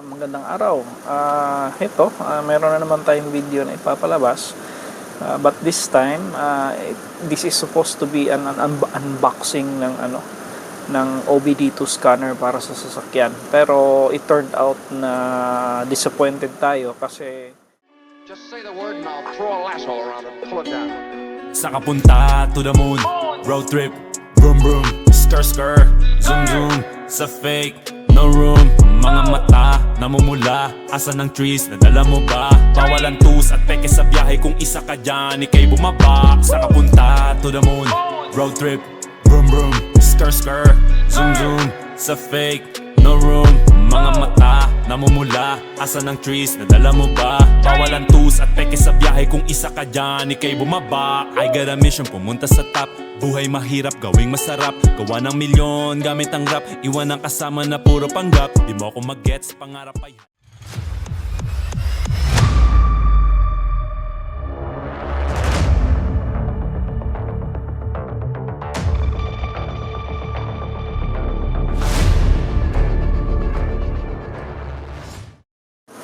Magandang araw. Meron na naman tayong video na ipapalabas. But this time, this is supposed to be an unboxing ng OBD2 scanner para sa sasakyan. Pero it turned out na disappointed tayo kasi just say the word and I'll throw a lasso around and pull it down. Sa kapunta to the moon, road trip, vroom vroom, skr skr, zoom zoom, sa fake, no room. Mga mata, namumula, asa ng trees, nadala mo ba? Bawalan tus at peke sa biyahe kung isa ka dyan, ikay bumaba. Sa kapunta to the moon, road trip, vroom vroom, skr skr, zoom zoom, sa fake, no room. Mga mata, namumula, asa ng trees, nadala mo ba? Bawalan tus at peke sa biyahe kung isa ka dyan, ikay bumaba. I got a mission, pumunta sa top. Buhay mahirap, gawing masarap. Gawa ng milyon, gamit ang rap. Iwan ang kasama na puro panggap. Di mo ako mag-gets, pangarap ay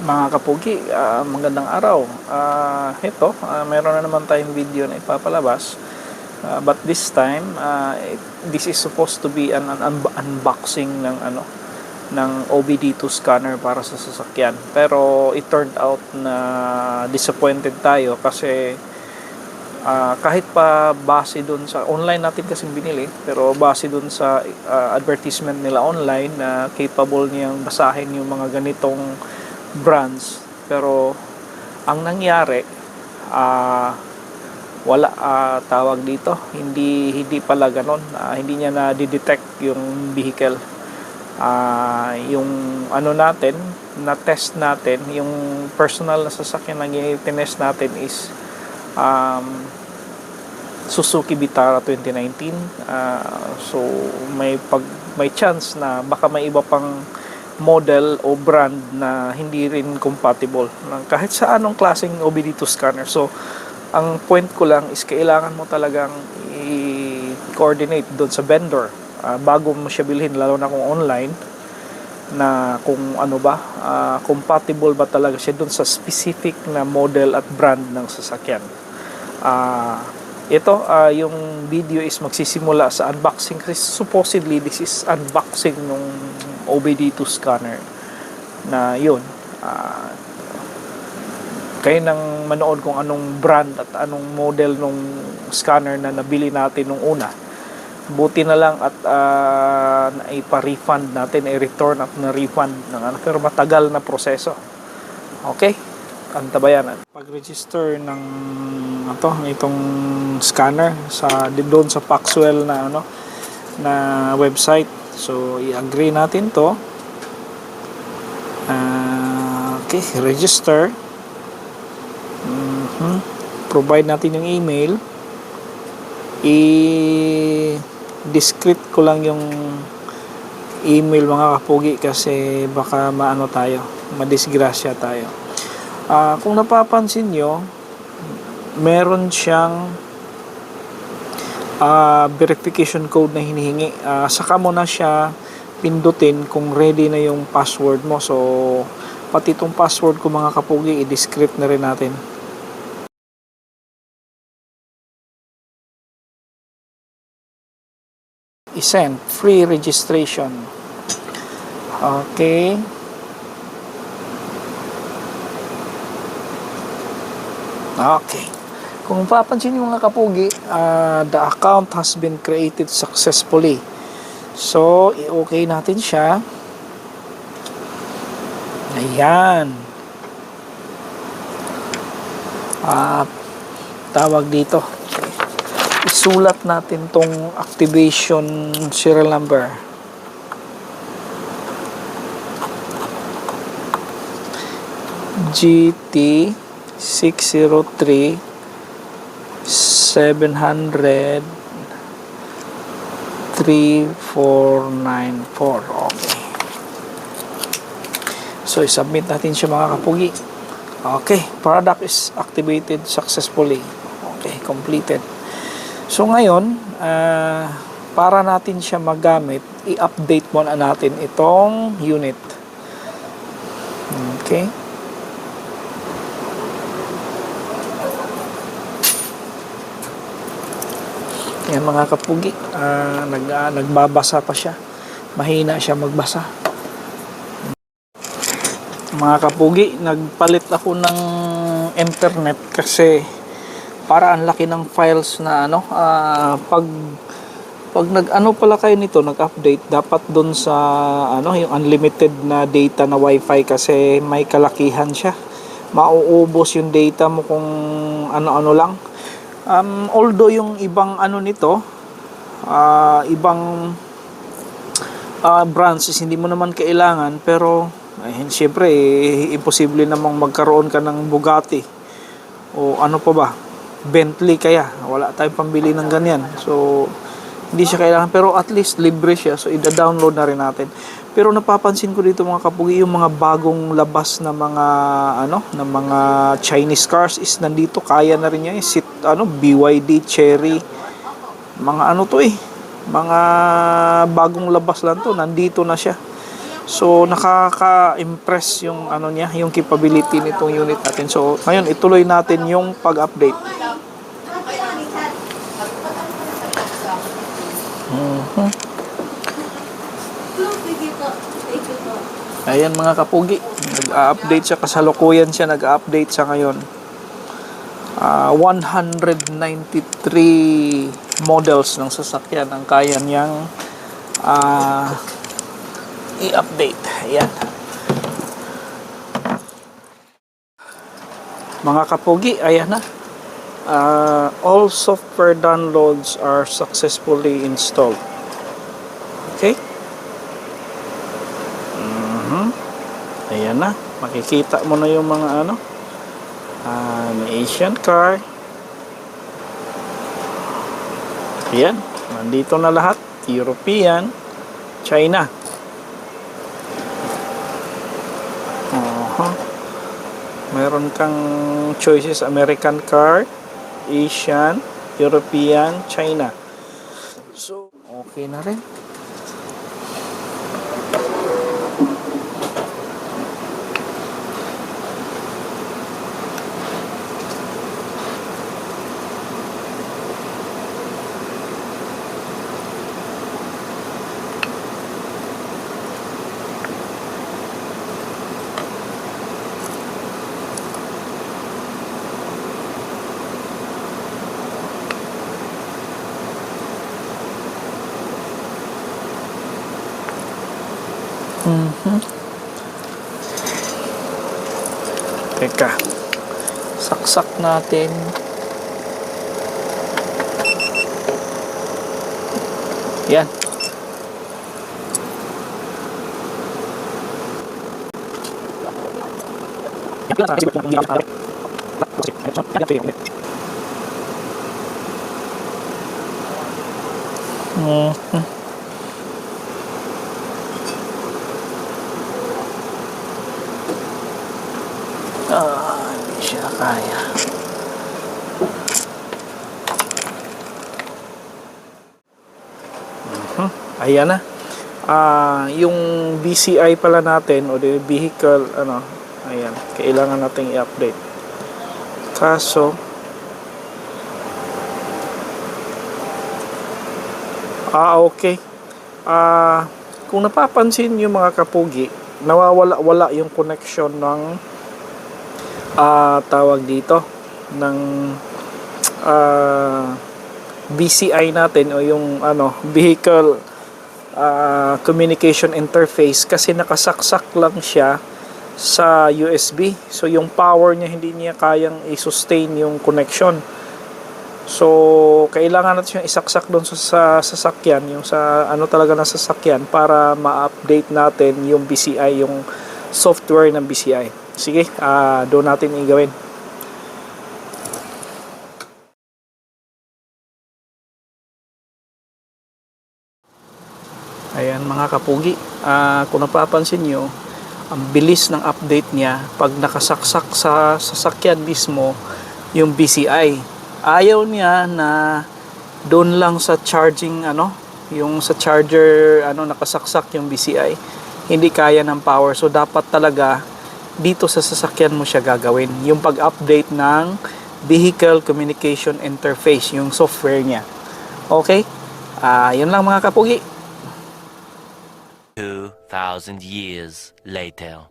mga kapugi, magandang araw. Meron na naman tayong video na ipapalabas. But this time, this is supposed to be an unboxing ng OBD2 scanner para sa sasakyan. Pero it turned out na disappointed tayo kasi kahit pa base dun sa online natin kasing binili, pero base dun sa advertisement nila online na capable niyang basahin yung mga ganitong brands, pero ang nangyari wala tawag dito, hindi pala ganon. Hindi niya na detect yung vehicle. Yung natin na test natin, yung personal na sasakyan na tinest natin is Suzuki Vitara 2019. So may chance na baka may iba pang model o brand na hindi rin compatible kahit sa anong klaseng OBD2 scanner. So ang point ko lang is kailangan mo talagang i-coordinate doon sa vendor bago mo siya bilhin, lalo na kung online, na kung compatible ba talaga siya doon sa specific na model at brand ng sasakyan. Yung video is magsisimula sa unboxing kasi supposedly this is unboxing ng OBD2 scanner na yun. Kayo nang manood kung anong brand at anong model nung scanner na nabili natin nung una. Buti na lang at ipa-refund natin, i-return at na-refund pero matagal na proseso. Okay? Antabayanan. Pag-register ng itong scanner doon sa Paxwell na website. So i-agree natin to. Okay, register. Provide natin yung email. I-discrete ko lang yung email, mga kapugi, kasi baka madisgrasya tayo. Kung napapansin nyo, meron siyang verification code na hinihingi. Saka mo na siya pindutin kung ready na yung password mo. So pati itong password ko, mga kapugi, i-discrete na rin natin. I-send free registration. Okay. Okay. Kung papansin niyo, mga kapugi, the account has been created successfully. So, i-okay natin siya. Ayan. Tawag dito. Isulat natin tong activation serial number. GT 603 700 3494. Okay. So i-submit natin siya, mga kapugi. Okay, product is activated successfully. Okay, completed. So ngayon, para natin siya magamit, i-update muna natin itong unit. Okay. Yan mga kapugi, nagbabasa pa siya. Mahina siya magbasa. Mga kapugi, nagpalit ako ng internet kasi para ang laki ng files na pag nag-ano pala kayo nito, nag-update, dapat dun sa yung unlimited na data na wifi kasi may kalakihan siya. Mauubos yung data mo kung ano-ano lang. Although yung ibang nito, ibang brands is hindi mo naman kailangan, pero siyempre imposible namang magkaroon ka ng Bugatti o ano pa ba, Bentley, kaya wala tayong pambili ng ganyan, so hindi siya kailangan, pero at least libre siya, so i-download na rin natin. Pero napapansin ko dito mga kapugi, yung mga bagong labas na mga na mga Chinese cars is nandito, kaya na rin niya BYD, Chery, mga mga bagong labas lang to, nandito na siya. So nakaka-impress yung niya, yung capability nitong unit natin. So ngayon ituloy natin yung pag-update. Ayan mga kapugi, nag-update siya, kasalukuyan siya nag-update siya ngayon. 193 models ng sasakyan ang kaya niyang i-update. Ayan. Mga kapugi, ayan na. All software downloads are successfully installed. Okay? Ayan na. Makikita mo na yung mga Asian car. Ayan. Nandito na lahat. European, China. Meron kang choices: American car, Asian, European, China. So, okay na rin. Teka, saksak natin. Yan. Hindi siya kaya. Ayan na. Yung BCI pala natin, o the vehicle, ayan, kailangan nating i-update. Kaso, okay. Kung napapansin yung mga kapugi, nawawala-wala yung connection ng tawag dito ng BCI natin, o yung vehicle communication interface, kasi nakasaksak lang siya sa USB. So yung power niya, hindi niya kayang i-sustain yung connection. So kailangan natin yung isaksak doon sa sasakyan, yung sa talaga ng sasakyan, para ma-update natin yung BCI, yung software ng BCI. Sige, doon natin i-gawin. Ayan mga kapugi, kung napapansin nyo, ang bilis ng update niya pag nakasaksak sa sasakyan mismo yung BCI. Ayaw niya na doon lang sa charging, yung sa charger, nakasaksak yung BCI. Hindi kaya ng power. So dapat talaga dito sa sasakyan mo siya gagawin. Yung pag-update ng Vehicle Communication Interface, yung software niya. Okay? Yun lang mga kapugi. 2,000 years later.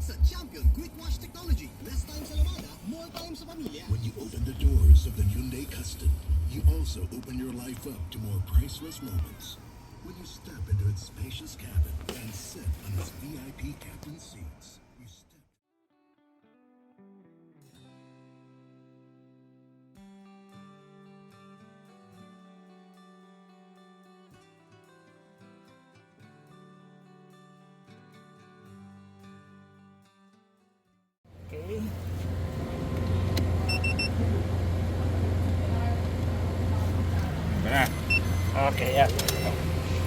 Sa Champion Quick Wash Technology. Less time sa lamada, more time sa pamilya. When you open the doors of the Hyundai Custom, you also open your life up to more priceless moments. When you step into its spacious cabin and sit on its VIP captain seats, you step. Okay. Okay, yan.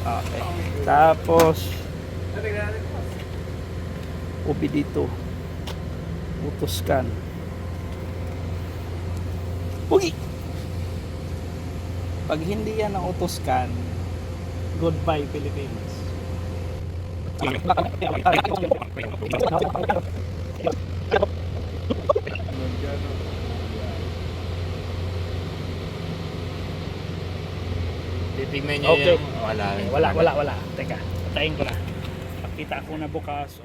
Okay. Tapos ubi dito. Utuskan. Uy! Pag hindi yan ang utuskan, goodbye Philippines. Titignan niyo Okay. yung wala. Wala. Teka, patayin ko na. Pakita ko na bukas.